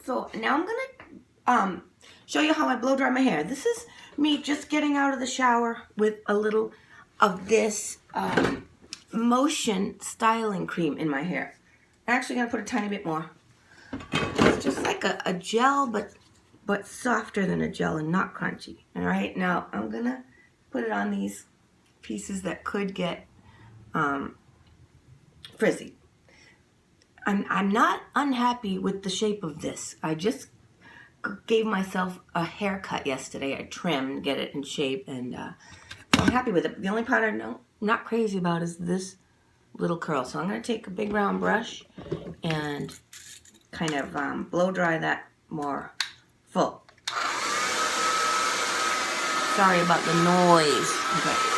So now I'm gonna show you how I blow dry my hair. This is me just getting out of the shower with a little of this motion styling cream in my hair. I'm actually gonna put a tiny bit more. It's just like a gel, but softer than a gel and not crunchy. All right, now I'm gonna put it on these pieces that could get frizzy. I'm not unhappy with the shape of this. I just gave myself a haircut yesterday. I trimmed, get it in shape, and so I'm happy with it. The only part I'm not crazy about is this little curl. So I'm going to take a big round brush and kind of blow dry that more full. Sorry about the noise. Okay.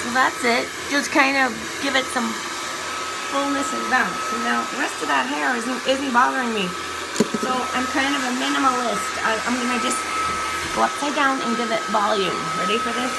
So that's it. Just kind of give it some fullness and bounce. And now the rest of that hair isn't bothering me. So I'm kind of a minimalist. I'm going to just go upside down and give it volume. Ready for this?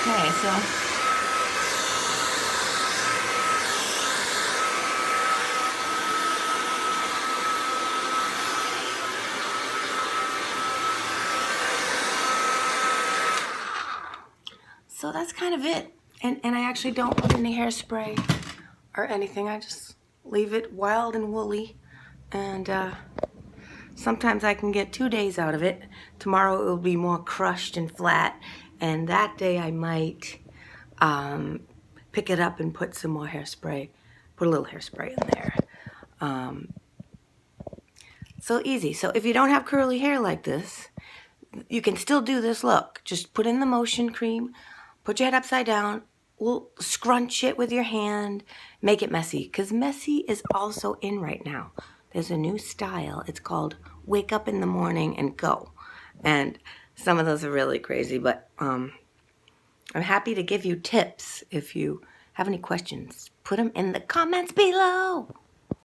Okay, so that's kind of it. And I actually don't put any hairspray or anything. I just leave it wild and woolly. And sometimes I can get 2 days out of it. Tomorrow it will be more crushed and flat. And that day I might pick it up and put some more hairspray. Put a little hairspray in there. So easy. So if you don't have curly hair like this, you can still do this look. Just put in the motion cream, put your head upside down, scrunch it with your hand, make it messy. Because messy is also in right now. There's a new style. It's called wake up in the morning and go. And some of those are really crazy, but I'm happy to give you tips. If you have any questions, put them in the comments below.